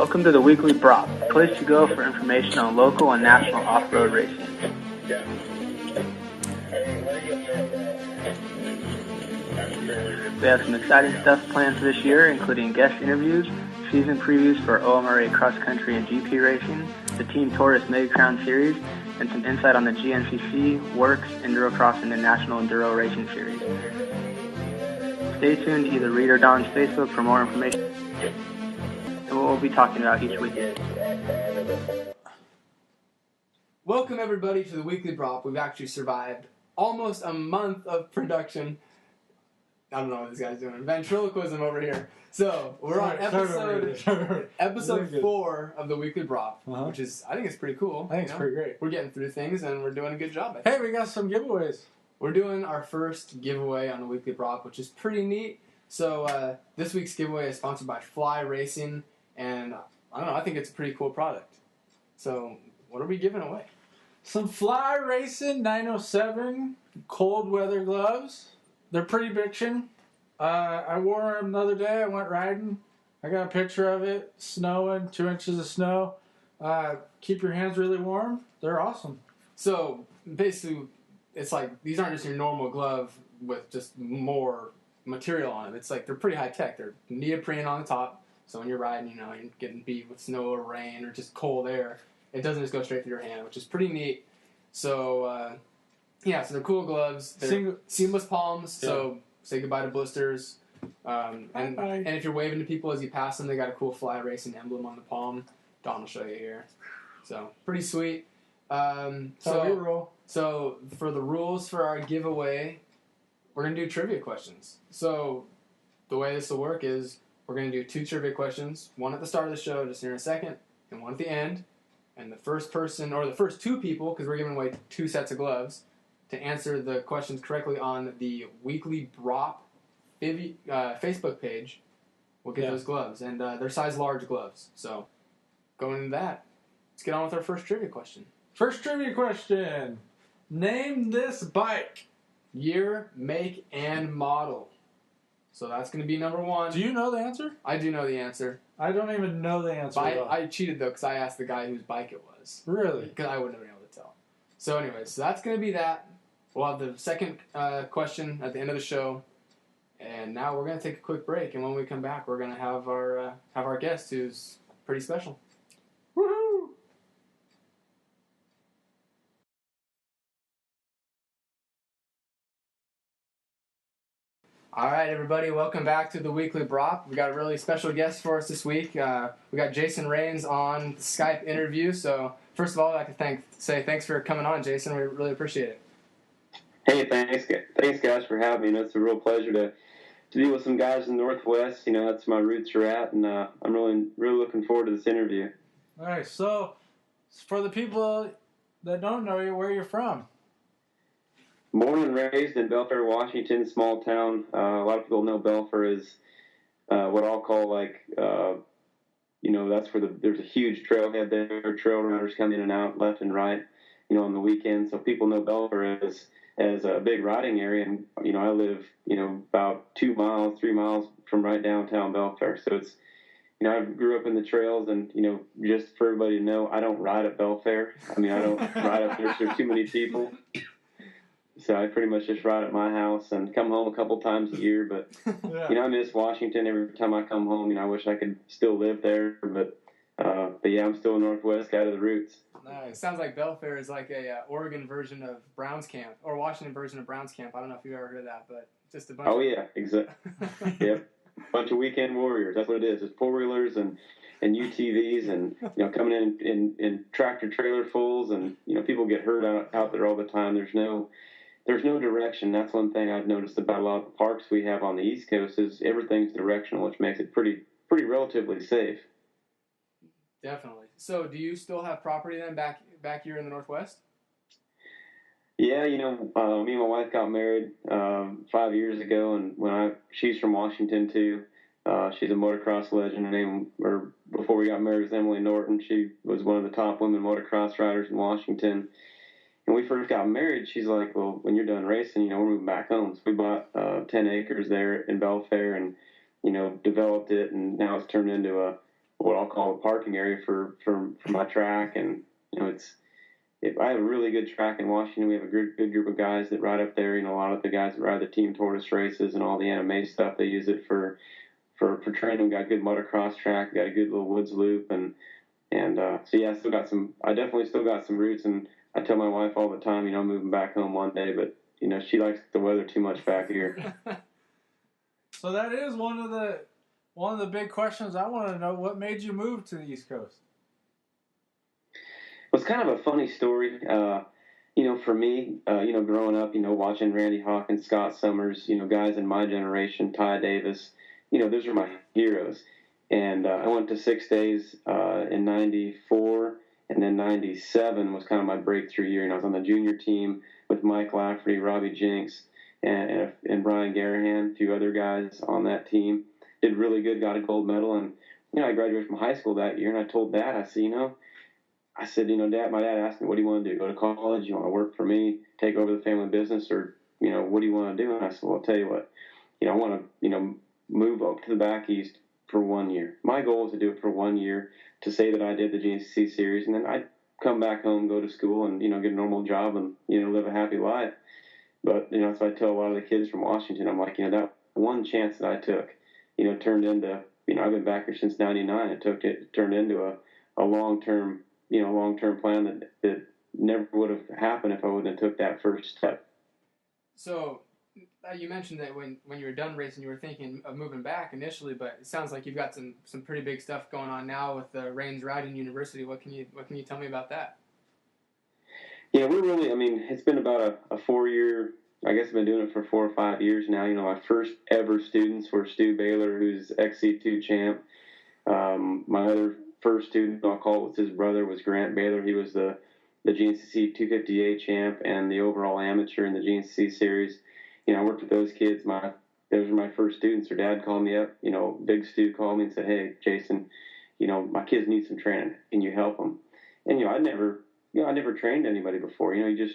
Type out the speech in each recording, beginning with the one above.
Welcome to the Weekly Braaappp, a place to go for information on local and national off-road racing. We have some exciting stuff planned for this year, including guest interviews, season previews for OMRA cross country and GP racing, the Team Taurus Mega Crown Series, and some insight on the GNCC, WORCS, Enduro Cross, and the National Enduro Racing Series. Stay tuned to either Reid or Don's Facebook for more information and what we'll be talking about each week. Welcome everybody to the Weekly Braaappp. We've actually survived almost a month of production. I don't know what this guy's doing. Ventriloquism over here. So, we're on episode 4 of the Weekly Braaappp, which is, I think it's pretty cool. I think it's pretty great. We're getting through things and we're doing a good job. Hey, we got some giveaways. We're doing our first giveaway on the Weekly Braaappp, which is pretty neat. So, this week's giveaway is sponsored by Fly Racing, and I don't know, I think it's a pretty cool product. So, what are we giving away? Some Fly Racing 907 cold weather gloves. They're pretty bitchin'. I wore them the other day. I went riding. I got a picture of it. Snowing, 2 inches of snow. Keep your hands really warm. They're awesome. So, basically, it's like, these aren't just your normal glove with just more material on them. It's like, they're pretty high tech. They're neoprene on the top. So when you're riding, you know, you're getting beat with snow or rain or just cold air. It doesn't just go straight through your hand, which is pretty neat. So, yeah, so they're cool gloves. They're seamless palms, so say goodbye to blisters. And if you're waving to people as you pass them, they got a cool Fly Racing emblem on the palm. Don will show you here. So, pretty sweet. So for the rules for our giveaway, we're going to do trivia questions. So, the way this will work is we're going to do 2 trivia questions, one at the start of the show, just here in a second, and one at the end. And the first person, or the first 2 people, because we're giving away 2 sets of gloves, to answer the questions correctly on the Weekly Braaappp Facebook page, we'll get those gloves. And they're size large gloves. So, going into that, let's get on with our first trivia question. First trivia question. Name this bike. Year, make, and model. So that's going to be number 1. Do you know the answer? I do know the answer. I don't even know the answer. I cheated, though, because I asked the guy whose bike it was. Really? Because I wouldn't have been able to tell. So anyways, so that's going to be that. We'll have the second question at the end of the show. And now we're going to take a quick break. And when we come back, we're going to have our guest, who's pretty special. Woohoo! All right, everybody, welcome back to the Weekly Braaappp. We got a really special guest for us this week. We got Jason Rains on the Skype interview. So first of all, I'd like to say thanks for coming on, Jason. We really appreciate it. Hey, thanks guys for having me. It's a real pleasure to be with some guys in the Northwest. You know, that's where my roots are at, and I'm really looking forward to this interview. All right, so for the people that don't know you, where you're from? Born and raised in Belfair, Washington, small town. A lot of people know Belfair as what I'll call you know, that's where there's a huge trailhead there. Trail runners come in and out, left and right, you know, on the weekends. So people know Belfair as a big riding area. And, you know, I live, you know, about 3 miles from right downtown Belfair. So it's, you know, I grew up in the trails, and, you know, just for everybody to know, I don't ride at Belfair. I mean, I don't ride up there. There's too many people. So I pretty much just ride at my house and come home a couple times a year. But, you know, I miss Washington every time I come home. You know, I wish I could still live there. But yeah, I'm still a Northwest guy to the roots. Nice. Sounds like Belfair is like a Oregon version of Browns Camp, or Washington version of Browns Camp. I don't know if you've ever heard of that, but just a bunch yeah, exactly. Yep. Bunch of weekend warriors. That's what it is. It's four-wheelers and UTVs, and, you know, coming in tractor trailer fulls, and, you know, people get hurt out there all the time. There's no direction. That's one thing I've noticed about a lot of the parks we have on the East Coast is everything's directional, which makes it pretty relatively safe. Definitely. So, do you still have property then back here in the Northwest? Yeah, you know, me and my wife got married 5 years ago, and she's from Washington too. She's a motocross legend. Before we got married, was Emily Norton. She was one of the top women motocross riders in Washington. And we first got married, she's like, well, when you're done racing, you know, we're moving back home. So we bought 10 acres there in Belfair and, you know, developed it, and now it's turned into a what I'll call a parking area for my track. And, I have a really good track in Washington. We have a good group of guys that ride up there. A lot of the guys that ride the Team Tortoise races and all the anime stuff, they use it for training. We got a good motocross track. We got a good little woods loop. And so, yeah, I definitely still got some roots. And I tell my wife all the time, I'm moving back home one day, but, she likes the weather too much back here. So that is one of the big questions I want to know. What made you move to the East Coast? It was kind of a funny story. For me, growing up, watching Randy Hawkins, Scott Summers, guys in my generation, Ty Davis, those are my heroes. And I went to 6 days in 94, and then 97 was kind of my breakthrough year. I was on the junior team with Mike Lafferty, Robbie Jinks, and Brian Garahan, a few other guys on that team. Did really good, got a gold medal. And, I graduated from high school that year, and I told Dad, I said, Dad, my dad asked me, what do you want to do? Go to college? You want to work for me, take over the family business, or, what do you want to do? And I said, well, I'll tell you what, I want to, move up to the back east for 1 year. My goal is to do it for 1 year, to say that I did the GNCC series, and then I'd come back home, go to school, and, get a normal job and, live a happy life. But, so I tell a lot of the kids from Washington, I'm like, that one chance that I took, turned into, I've been back here since 99. It turned into a long-term, long-term plan that never would have happened if I wouldn't have took that first step. So you mentioned that when you were done racing, you were thinking of moving back initially, but it sounds like you've got some pretty big stuff going on now with the Reigns Riding University. What can you tell me about that? Yeah, we're really, it's been about a 4-year, I guess I've been doing it for 4 or 5 years now. My first ever students were Stu Baylor, who's XC2 champ. My other first student, I'll call it, was his brother, was Grant Baylor. He was the GNCC 250A champ and the overall amateur in the GNCC series. I worked with those kids. Those were my first students. Their dad called me up. Big Stu called me and said, hey, Jason, my kids need some training. Can you help them? And, I never trained anybody before. You just,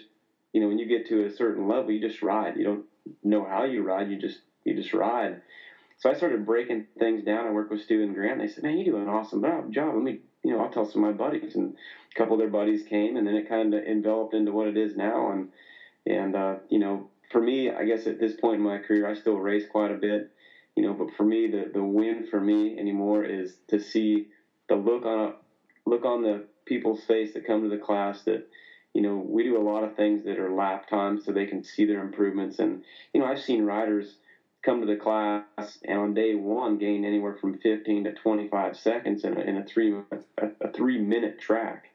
when you get to a certain level, you just ride. You don't know how you ride. You just ride. So I started breaking things down. I worked with Stu and Grant. And they said, man, you do an awesome job. Let me, I'll tell some of my buddies. And a couple of their buddies came, and then it kind of enveloped into what it is now. And for me, I guess at this point in my career, I still race quite a bit, but for me, the win for me anymore is to see the look on the people's face that come to the class that, we do a lot of things that are lap times so they can see their improvements. And, I've seen riders come to the class and on day one gain anywhere from 15 to 25 seconds in a 3-minute track,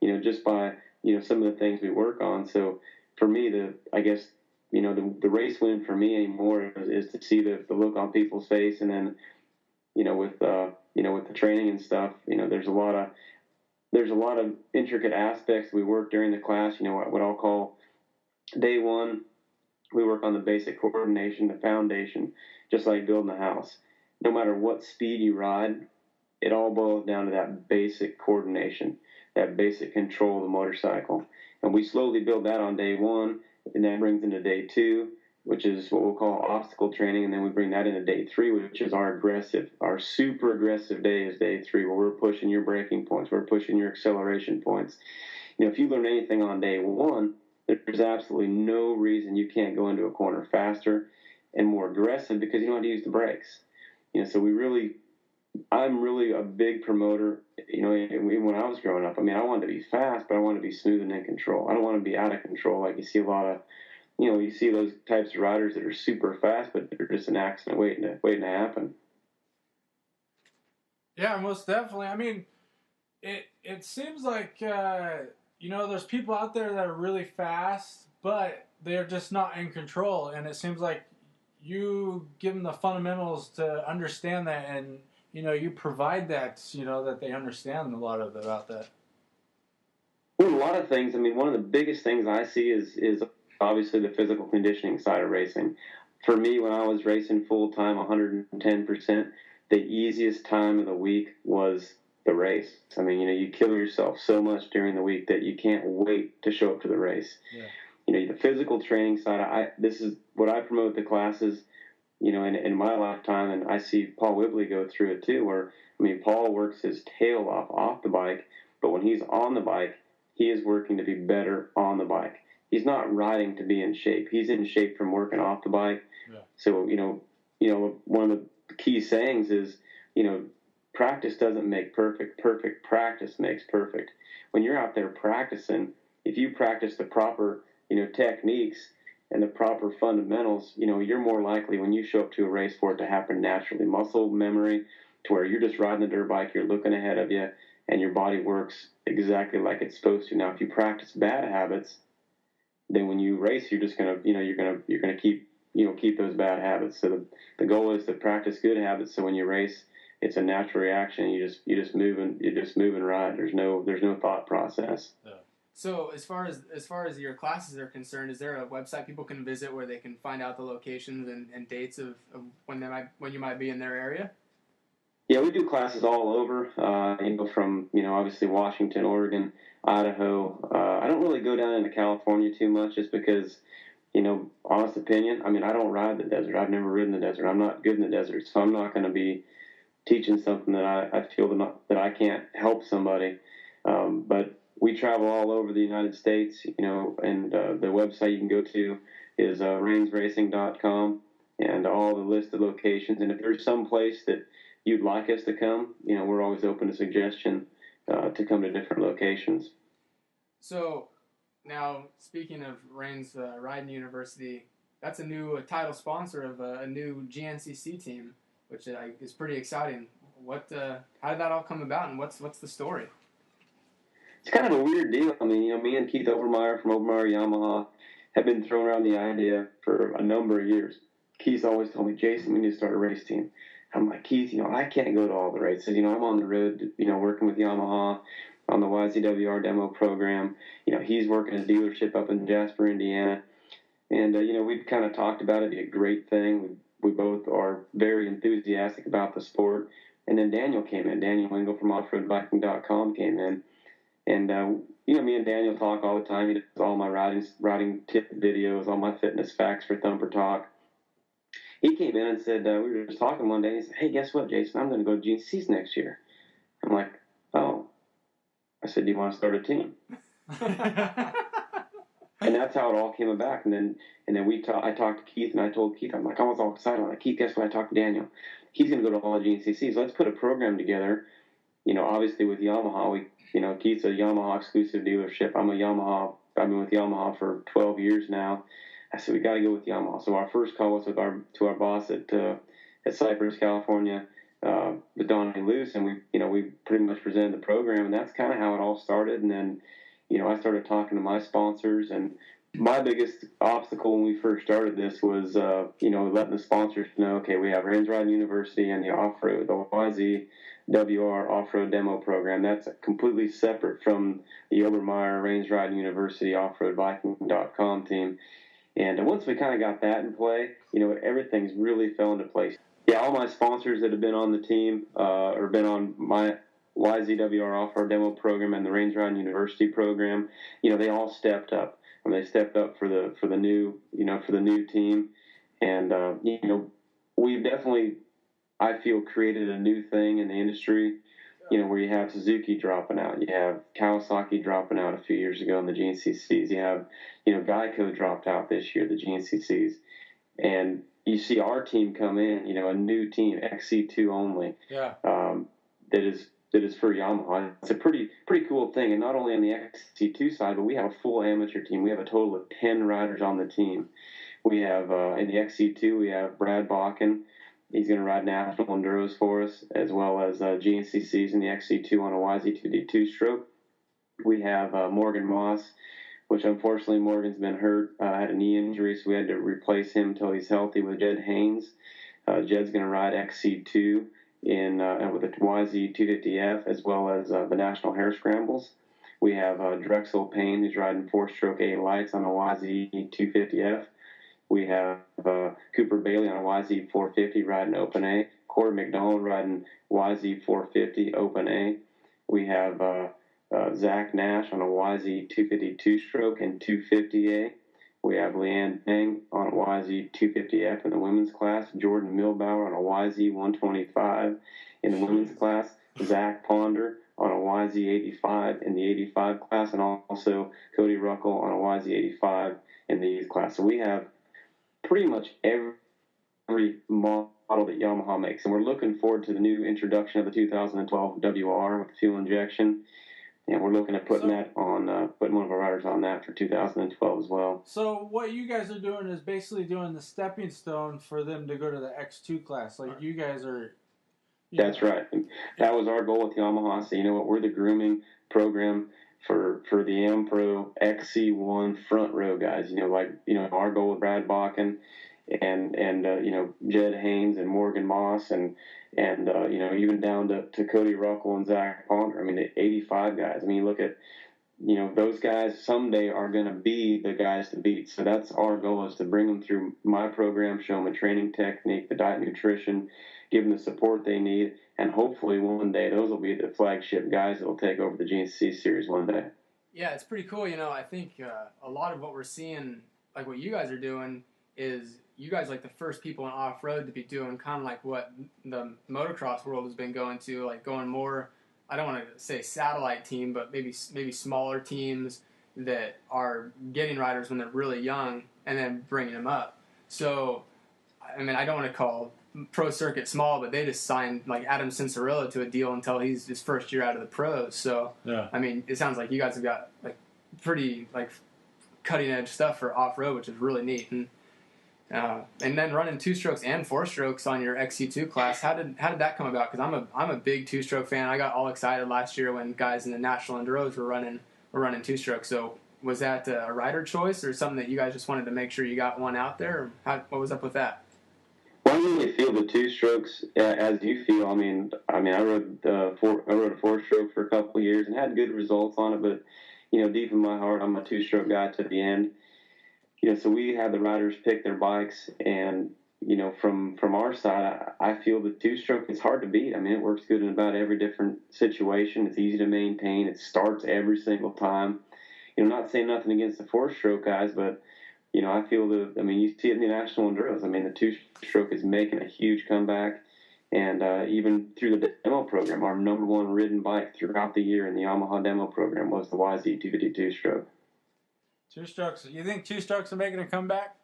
just by, some of the things we work on. So for me, the race win for me anymore is to see the look on people's face. And then, with the training and stuff, there's a lot of intricate aspects we work during the class. What I'll call day one, we work on the basic coordination, the foundation, just like building a house. No matter what speed you ride, it all boils down to that basic coordination, that basic control of the motorcycle. And we slowly build that on day one, and that brings into day two, which is what we'll call obstacle training, and then we bring that into day three, which is our super aggressive day is day three, where we're pushing your braking points, we're pushing your acceleration points. If you learn anything on day one, there's absolutely no reason you can't go into a corner faster and more aggressive because you don't have to use the brakes. So I'm really a big promoter. Even when I was growing up, I wanted to be fast, but I wanted to be smooth and in control. I don't want to be out of control like you see a lot of, you see those types of riders that are super fast, but they're just an accident waiting to happen. Yeah, most definitely. It seems like, there's people out there that are really fast, but they're just not in control. And it seems like you give them the fundamentals to understand that, and, you provide that, that they understand a lot about that. Well, a lot of things. One of the biggest things I see is obviously the physical conditioning side of racing. For me, when I was racing full-time, 110%, the easiest time of the week was the race. You kill yourself so much during the week that you can't wait to show up to the race. Yeah. The physical training side, this is what I promote the classes. in my lifetime, and I see Paul Whibley go through it too, where, I mean, Paul works his tail off the bike, but when he's on the bike, he is working to be better on the bike. He's not riding to be in shape. He's in shape from working off the bike. Yeah. So, one of the key sayings is, practice doesn't make perfect. Perfect practice makes perfect. When you're out there practicing, if you practice the proper, techniques and the proper fundamentals, you're more likely when you show up to a race for it to happen naturally. Muscle memory, to where you're just riding the dirt bike, you're looking ahead of you, and your body works exactly like it's supposed to. Now, if you practice bad habits, then when you race, you're just gonna, you're gonna keep those bad habits. So the goal is to practice good habits. So when you race, it's a natural reaction. You just move and ride. There's no thought process. Yeah. So as far as your classes are concerned, is there a website people can visit where they can find out the locations and dates of when you might be in their area? Yeah, we do classes all over, from, obviously Washington, Oregon, Idaho. I don't really go down into California too much just because, honest opinion, I mean, I don't ride the desert. I've never ridden the desert. I'm not good in the desert, so I'm not going to be teaching something that I feel that I can't help somebody. But we travel all over the United States, and the website you can go to is rainsracing.com, and all the listed locations. And if there's some place that you'd like us to come, we're always open to suggestion to come to different locations. So now, speaking of Rains Riding University, that's a new title sponsor of a new GNCC team, which is pretty exciting. How did that all come about, and what's the story? It's kind of a weird deal. I mean, me and Keith Obermeyer from Obermeyer Yamaha have been throwing around the idea for a number of years. Keith's always told me, Jason, we need to start a race team. I'm like, Keith, I can't go to all the races. I'm on the road, working with Yamaha on the YZWR demo program. He's working his dealership up in Jasper, Indiana. And, we've kind of talked about it. It'd be a great thing. We both are very enthusiastic about the sport. And then Daniel came in. Daniel Wingo from offroadviking.com came in. And, me and Daniel talk all the time. He does all my riding tip videos, all my fitness facts for Thumper Talk. He came in and said, we were just talking one day, and he said, hey, guess what, Jason? I'm going to go to GNCC's next year. I'm like, oh. I said, do you want to start a team? And that's how it all came about. And then I talked to Keith, and I told Keith, I'm like, I was all excited. I'm like, Keith, guess what? I talked to Daniel. He's going to go to all the GNCCs. So let's put a program together. Obviously with Yamaha, Keith's a Yamaha exclusive dealership. I've been with Yamaha for 12 years now. I said, we got to go with Yamaha. So our first call was to our boss at Cypress, California, with Donnie Luce, and we pretty much presented the program, and that's kind of how it all started. And then, I started talking to my sponsors, and my biggest obstacle when we first started this was, letting the sponsors know, okay, we have Rains Riding University and the YZWR off-road demo program. That's completely separate from the Obermeyer Rains Riding University offroadviking.com team. And once we kind of got that in play, everything's really fell into place. Yeah, all my sponsors that have been on the team or been on my YZWR off-road demo program and the Rains Riding University program, they all stepped up. And they stepped up for the new team. And we've definitely, I feel, created a new thing in the industry. Where you have Suzuki dropping out, you have Kawasaki dropping out a few years ago in the GNCCs, you have, Geico dropped out this year, the GNCCs, and you see our team come in, a new team, XC2 only, that is for Yamaha. It's a pretty cool thing, and not only on the XC2 side, but we have a full amateur team. We have a total of 10 riders on the team. We have, in the XC2, we have Brad Bakken. He's going to ride national enduros for us, as well as GNCCs in the XC2 on a YZ2D2 stroke. We have Morgan Moss, which unfortunately Morgan's been hurt, had a knee injury, so we had to replace him until he's healthy with Jed Haynes. Jed's going to ride XC2 with the YZ250F, as well as the National Hare Scrambles. We have Drexel Payne, who's riding 4-stroke A lights on a YZ250F. We have Cooper Bailey on a YZ450 riding Open A. Corey McDonald riding YZ450 Open A. We have Zach Nash on a YZ252 stroke and 250A. We have Leanne Peng on a YZ 250F in the women's class, Jordan Milbauer on a YZ 125 in the women's class, Zach Ponder on a YZ 85 in the 85 class, and also Cody Ruckel on a YZ 85 in the youth class. So we have pretty much every model that Yamaha makes, and we're looking forward to the new introduction of the 2012 WR with the fuel injection, and we're looking at putting that on, putting one of our riders on that for 2012 as well. So what you guys are doing is basically doing the stepping stone for them to go to the X2 class. Like you guys are. That's right. And that was our goal with Yamaha. So you know what? We're the grooming program for the M Pro XC1 front row guys. You know, like our goal with Brad Bakken and Jed Haynes and Morgan Moss and even down to Cody Ruckel and Zach Ponder. I mean, the 85 guys. I mean, look at those guys someday are going to be the guys to beat. So that's our goal, is to bring them through my program, show them a training technique, the diet and nutrition, give them the support they need, and hopefully one day those will be the flagship guys that will take over the GNCC series one day. Yeah, it's pretty cool. I think a lot of what we're seeing, like what you guys are doing, is you guys like the first people in off-road to be doing kind of like what the motocross world has been going to, like going more, I don't want to say satellite team, but maybe smaller teams that are getting riders when they're really young and then bringing them up. So, I mean, I don't want to call pro circuit small, but they just signed like Adam Cincerillo to a deal until he's his first year out of the pros. So, yeah. I mean, it sounds like you guys have got like pretty like cutting edge stuff for off-road, which is really neat. And then running 2-strokes and 4-strokes on your XC2 class, how did that come about? Because I'm a big 2-stroke fan. I got all excited last year when guys in the national enduros were running 2-strokes. So was that a rider choice or something that you guys just wanted to make sure you got one out there? Or what was up with that? Well, I really feel the 2-strokes as you feel. I mean, I rode a 4-stroke for a couple of years and had good results on it, but deep in my heart, I'm a 2-stroke guy to the end. So we had the riders pick their bikes, and from our side, I feel the 2-stroke is hard to beat. I mean, it works good in about every different situation. It's easy to maintain. It starts every single time. Not saying nothing against the 4-stroke guys, but I feel you see it in the national enduros. I mean, the 2-stroke is making a huge comeback, and even through the demo program, our number one ridden bike throughout the year in the Yamaha demo program was the YZ 250 2-stroke. 2-strokes. You think 2-strokes are making a comeback?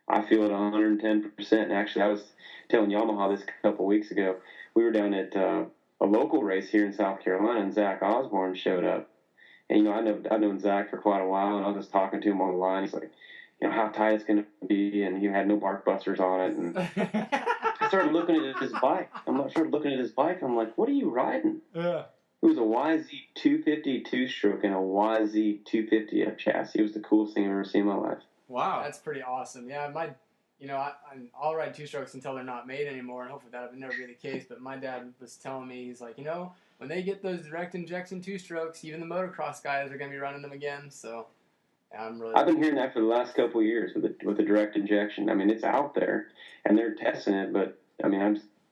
I feel it 110%. And actually, I was telling Yamaha this a couple weeks ago. We were down at a local race here in South Carolina, and Zach Osborne showed up. And I've known Zach for quite a while, and I was just talking to him on the line. He's like, how tight it's going to be, and he had no bark busters on it. And I started looking at his bike. I'm like, what are you riding? Yeah. It was a YZ 250 2-stroke and a YZ 250F chassis. It was the coolest thing I've ever seen in my life. Wow, that's pretty awesome. Yeah, I'll ride 2-strokes until they're not made anymore, and hopefully that would never be the case. But my dad was telling me, he's like, when they get those direct injection 2-strokes, even the motocross guys are going to be running them again. So, yeah, I've been hearing that for the last couple of years with the direct injection. I mean, it's out there, and they're testing it. But I mean,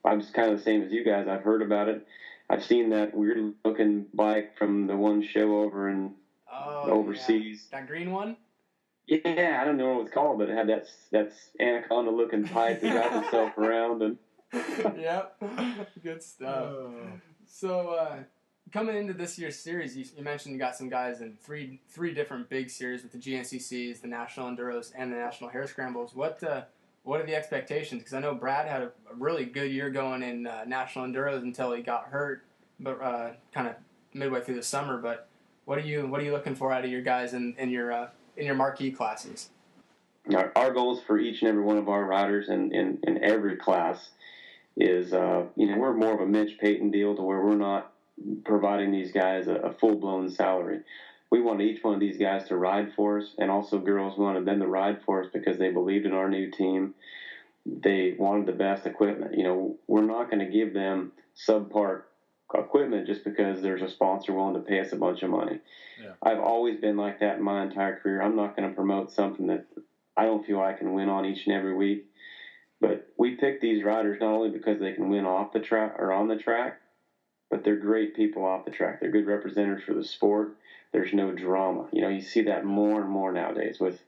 I'm just kind of the same as you guys. I've heard about it. I've seen that weird looking bike from the one show over in overseas. Yeah. That green one? Yeah, I don't know what it's called, but it had that anaconda looking pipe that got itself around and. Yep, good stuff. So coming into this year's series, you mentioned you got some guys in three different big series with the GNCCs, the National Enduros, and the National Hare Scrambles. What are the expectations? Because I know Brad had a really good year going in National Enduros until he got hurt, but kind of midway through the summer. But what are you looking for out of your guys in your marquee classes? Our goals for each and every one of our riders in every class is we're more of a Mitch Payton deal, to where we're not providing these guys a full-blown salary. We want each one of these guys to ride for us, and also girls wanted them to ride for us because they believed in our new team. They wanted the best equipment. We're not going to give them subpar equipment just because there's a sponsor willing to pay us a bunch of money. Yeah. I've always been like that in my entire career. I'm not going to promote something that I don't feel I can win on each and every week. But we pick these riders not only because they can win off the track or on the track, but they're great people off the track. They're good representatives for the sport. There's no drama. You see that more and more nowadays with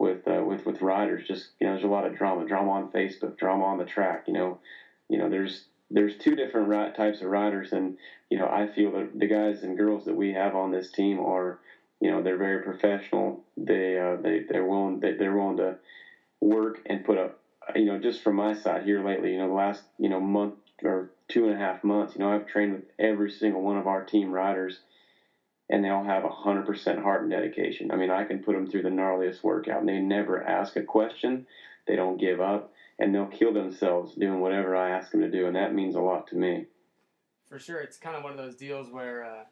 with riders. Just, there's a lot of drama on Facebook, drama on the track. There's two different types of riders, and I feel that the guys and girls that we have on this team are, they're very professional. They're willing to work and put up. Just from my side here lately, the last month or 2.5 months, I've trained with every single one of our team riders, and they all have 100% heart and dedication. I mean, I can put them through the gnarliest workout, and they never ask a question. They don't give up, and they'll kill themselves doing whatever I ask them to do, and that means a lot to me. For sure, it's kind of one of those deals where,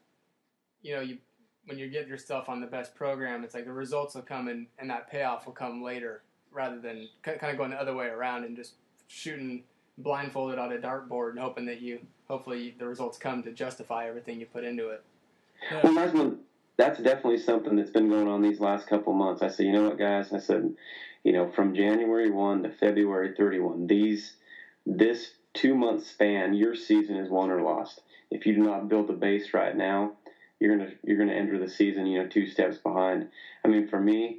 when you get yourself on the best program, it's like the results will come and that payoff will come later, rather than kind of going the other way around and just shooting blindfolded on a dartboard and hoping that hopefully the results come to justify everything you put into it. Yeah. Well, that's definitely something that's been going on these last couple of months. I said, you know what, guys? I said, from January 1 to February 31, this 2-month span, your season is won or lost. If you do not build the base right now, you're gonna enter the season, 2 steps behind. I mean, for me,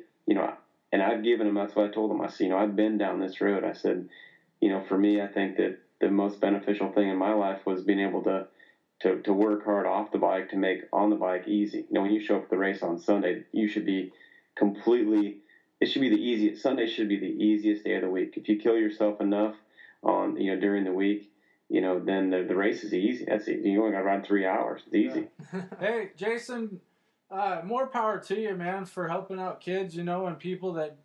and I've given them. That's what I told them. I said, I've been down this road. I said, for me, I think that the most beneficial thing in my life was being able to work hard off the bike to make on the bike easy. When you show up at the race on Sunday, you should be it should be the easiest. Sunday should be the easiest day of the week. If you kill yourself enough on, during the week, then the race is easy. That's easy. You only got to run 3 hours. It's easy. Yeah. Hey, Jason, more power to you, man, for helping out kids, and people that,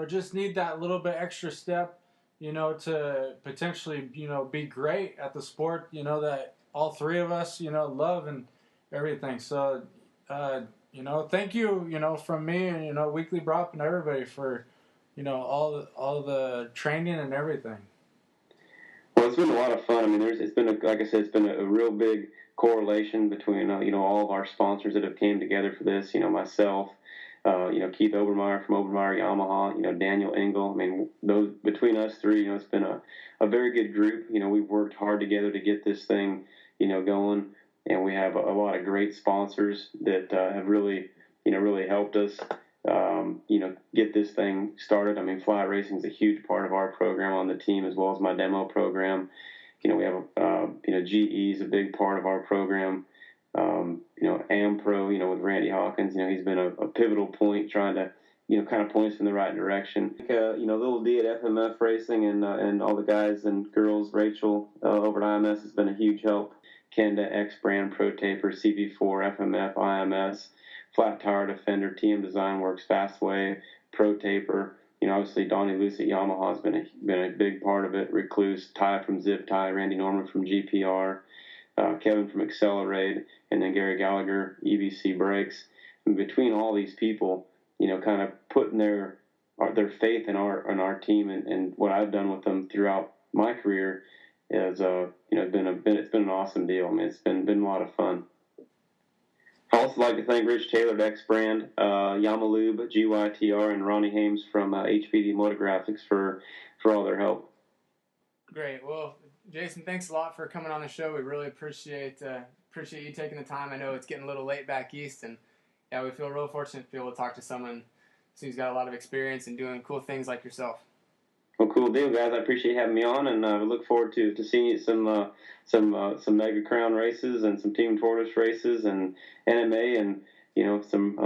just need that little bit extra step, to potentially, be great at the sport, that all 3 of us, love and everything. So, thank you, from me and, Weekly Braaappp and everybody for, all the training and everything. Well, it's been a lot of fun. I mean, like I said, it's been a real big correlation between, all of our sponsors that have came together for this, myself, Keith Obermeyer from Obermeyer Yamaha, Daniel Engel. I mean, between us 3, it's been a very good group. We've worked hard together to get this thing, going, and we have a lot of great sponsors that have really helped us, get this thing started. I mean, flat racing is a huge part of our program on the team, as well as my demo program. We have, GE is a big part of our program. AmPro, with Randy Hawkins, he's been a pivotal point trying to, kind of point us in the right direction. Little D at FMF Racing and all the guys and girls, Rachel over at IMS has been a huge help. Kenda, X Brand, Pro Taper, CV4, FMF, IMS, Flat Tire Defender, TM Design Works, Fastway, Pro Taper. Obviously Donnie Luce at Yamaha has been a big part of it. Recluse, Ty from Zip Tie, Randy Norman from GPR, Kevin from Accelerate, and then Gary Gallagher, EBC Brakes. And between all these people, kind of putting their faith in our team and what I've done with them throughout my career is, it's been an awesome deal. I mean, it's been a lot of fun. I'd also like to thank Rich Taylor at X Brand, Yamalube, GYTR, and Ronnie Hames from HPD Motographics for all their help. Great. Well, Jason, thanks a lot for coming on the show. We really appreciate you taking the time. I know it's getting a little late back east, and yeah, we feel real fortunate to be able to talk to someone who's got a lot of experience and doing cool things like yourself. Well, cool deal, guys. I appreciate having me on, and we look forward to seeing you at some Mega Crown races and some Team Tortoise races and NMA, and some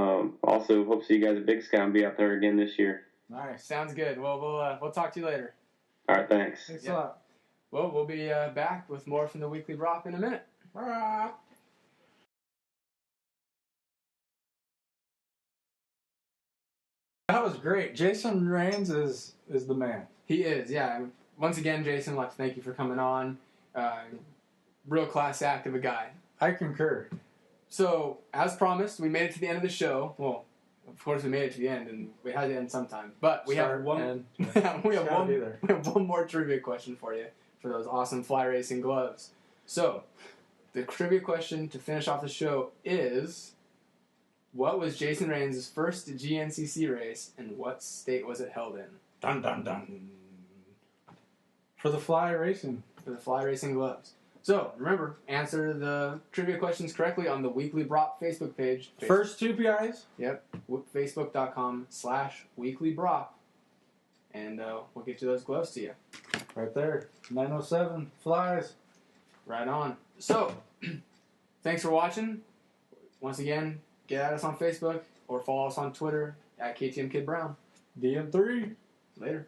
also hope to see you guys at Big Sky and be out there again this year. All right, sounds good. Well, we'll talk to you later. All right, thanks. Thanks a lot. Well, we'll be back with more from the Weekly Braaappp in a minute. That was great. Jason Rains is the man. He is, yeah. Once again, Jason, I'd like to thank you for coming on. Real class act of a guy. I concur. So, as promised, we made it to the end of the show. Well, of course we made it to the end, and we had to end sometime. But we have one more trivia question for you for those awesome fly racing gloves. So, the trivia question to finish off the show is, what was Jason Rains' first GNCC race, and what state was it held in? Dun, dun, dun. For the fly racing. For the fly racing gloves. So, remember, answer the trivia questions correctly on the Weekly Braaappp Facebook page. First 2 PIs. Yep. Facebook.com/Weekly Braaappp. And we'll get you those gloves to you. Right there. 907 flies. Right on. So, thanks for watching. Once again, get at us on Facebook or follow us on Twitter at KTM Kid Brown. DM3. Later.